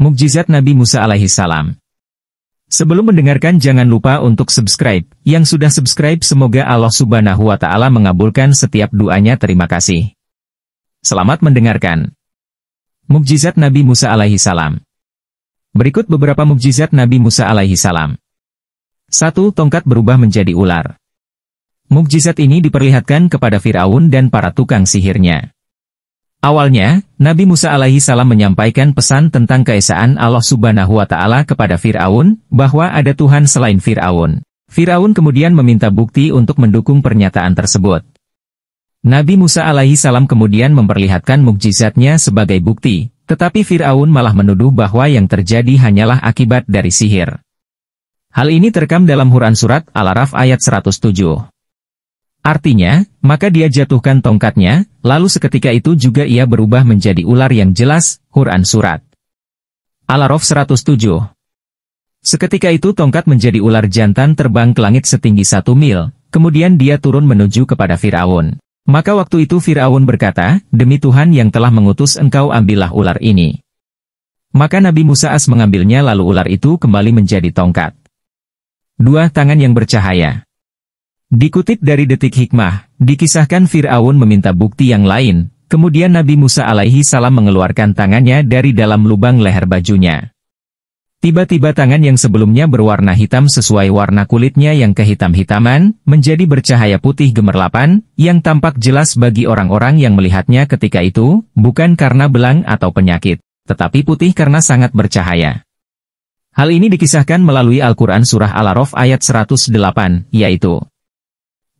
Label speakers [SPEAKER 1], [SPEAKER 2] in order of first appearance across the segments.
[SPEAKER 1] Mukjizat Nabi Musa alaihi salam. Sebelum mendengarkan jangan lupa untuk subscribe. Yang sudah subscribe semoga Allah Subhanahu wa Ta'ala mengabulkan setiap doanya. Terima kasih. Selamat mendengarkan. Mukjizat Nabi Musa alaihi salam. Berikut beberapa mukjizat Nabi Musa alaihi salam. 1. Tongkat berubah menjadi ular. Mukjizat ini diperlihatkan kepada Fir'aun dan para tukang sihirnya. Awalnya, Nabi Musa alaihi salam menyampaikan pesan tentang keesaan Allah Subhanahu wa Ta'ala kepada Fir'aun, bahwa ada Tuhan selain Fir'aun. Fir'aun kemudian meminta bukti untuk mendukung pernyataan tersebut. Nabi Musa alaihi salam kemudian memperlihatkan mukjizatnya sebagai bukti, tetapi Fir'aun malah menuduh bahwa yang terjadi hanyalah akibat dari sihir. Hal ini terekam dalam Quran Surat Al-A'raf ayat 107. Artinya, maka dia jatuhkan tongkatnya, lalu seketika itu juga ia berubah menjadi ular yang jelas. Quran Surat Al-A'raf 107. Seketika itu tongkat menjadi ular jantan terbang ke langit setinggi 1 mil, kemudian dia turun menuju kepada Fir'aun. Maka waktu itu Fir'aun berkata, "Demi Tuhan yang telah mengutus engkau, ambillah ular ini." Maka Nabi Musa mengambilnya, lalu ular itu kembali menjadi tongkat. 2. Tangan yang bercahaya. Dikutip dari Detik Hikmah, dikisahkan Fir'aun meminta bukti yang lain, kemudian Nabi Musa alaihi salam mengeluarkan tangannya dari dalam lubang leher bajunya. Tiba-tiba tangan yang sebelumnya berwarna hitam sesuai warna kulitnya yang kehitam-hitaman, menjadi bercahaya putih gemerlapan, yang tampak jelas bagi orang-orang yang melihatnya ketika itu, bukan karena belang atau penyakit, tetapi putih karena sangat bercahaya. Hal ini dikisahkan melalui Al-Quran Surah Al-A'raf ayat 108, yaitu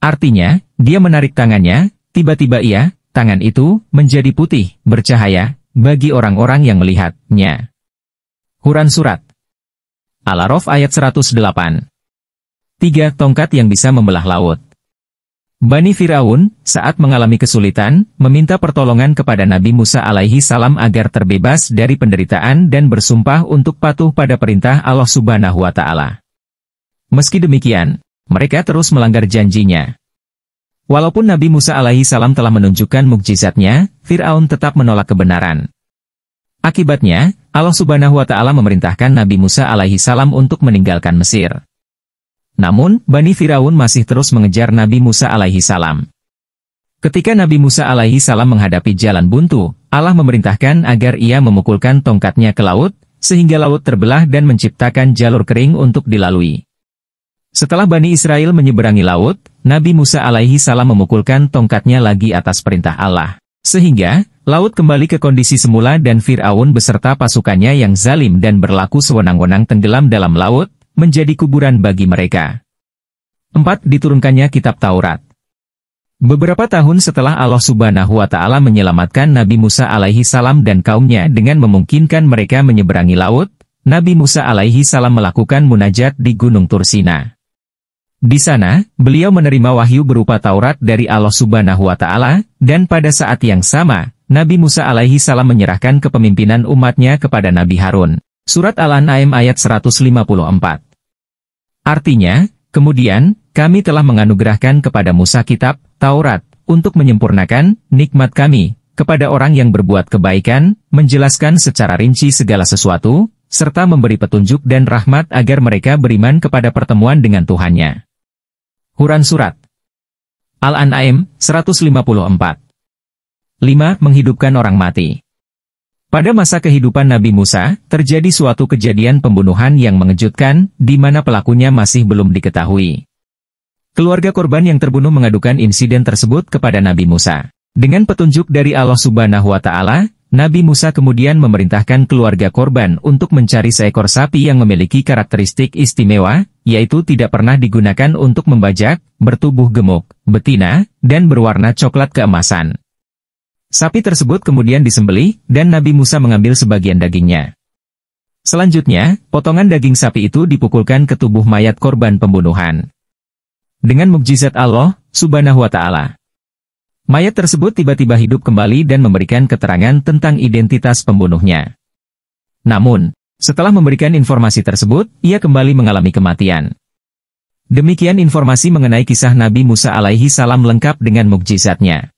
[SPEAKER 1] artinya, dia menarik tangannya, tiba-tiba tangan itu, menjadi putih, bercahaya, bagi orang-orang yang melihatnya. Quran Surat Al-A'raf ayat 108. 3. Tongkat yang bisa membelah laut. Bani Fir'aun, saat mengalami kesulitan, meminta pertolongan kepada Nabi Musa alaihi salam agar terbebas dari penderitaan dan bersumpah untuk patuh pada perintah Allah Subhanahu wa Ta'ala. Meski demikian, mereka terus melanggar janjinya. Walaupun Nabi Musa alaihi salam telah menunjukkan mukjizatnya, Fir'aun tetap menolak kebenaran. Akibatnya, Allah Subhanahu wa Ta'ala memerintahkan Nabi Musa alaihi salam untuk meninggalkan Mesir. Namun, Bani Fir'aun masih terus mengejar Nabi Musa alaihi salam. Ketika Nabi Musa alaihi salam menghadapi jalan buntu, Allah memerintahkan agar ia memukulkan tongkatnya ke laut, sehingga laut terbelah dan menciptakan jalur kering untuk dilalui. Setelah Bani Israel menyeberangi laut, Nabi Musa alaihi salam memukulkan tongkatnya lagi atas perintah Allah. Sehingga, laut kembali ke kondisi semula dan Fir'aun beserta pasukannya yang zalim dan berlaku sewenang-wenang tenggelam dalam laut, menjadi kuburan bagi mereka. 4. Diturunkannya Kitab Taurat. Beberapa tahun setelah Allah Subhanahu wa Ta'ala menyelamatkan Nabi Musa alaihi salam dan kaumnya dengan memungkinkan mereka menyeberangi laut, Nabi Musa alaihi salam melakukan munajat di Gunung Tursina. Di sana, beliau menerima wahyu berupa Taurat dari Allah Subhanahu wa Ta'ala, dan pada saat yang sama, Nabi Musa alaihi salam menyerahkan kepemimpinan umatnya kepada Nabi Harun. Surat Al-An'am ayat 154. Artinya, kemudian, kami telah menganugerahkan kepada Musa kitab, Taurat, untuk menyempurnakan nikmat kami, kepada orang yang berbuat kebaikan, menjelaskan secara rinci segala sesuatu, serta memberi petunjuk dan rahmat agar mereka beriman kepada pertemuan dengan Tuhannya. Quran Surat Al-An'am 154. 5. Menghidupkan orang mati. Pada masa kehidupan Nabi Musa, terjadi suatu kejadian pembunuhan yang mengejutkan, di mana pelakunya masih belum diketahui. Keluarga korban yang terbunuh mengadukan insiden tersebut kepada Nabi Musa. Dengan petunjuk dari Allah Subhanahu wa Ta'ala, Nabi Musa kemudian memerintahkan keluarga korban untuk mencari seekor sapi yang memiliki karakteristik istimewa, yaitu tidak pernah digunakan untuk membajak, bertubuh gemuk, betina, dan berwarna coklat keemasan. Sapi tersebut kemudian disembelih, dan Nabi Musa mengambil sebagian dagingnya. Selanjutnya, potongan daging sapi itu dipukulkan ke tubuh mayat korban pembunuhan. Dengan mukjizat Allah Subhanahu wa Ta'ala, mayat tersebut tiba-tiba hidup kembali dan memberikan keterangan tentang identitas pembunuhnya. Namun, setelah memberikan informasi tersebut, ia kembali mengalami kematian. Demikian informasi mengenai kisah Nabi Musa alaihi salam lengkap dengan mukjizatnya.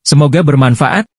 [SPEAKER 1] Semoga bermanfaat.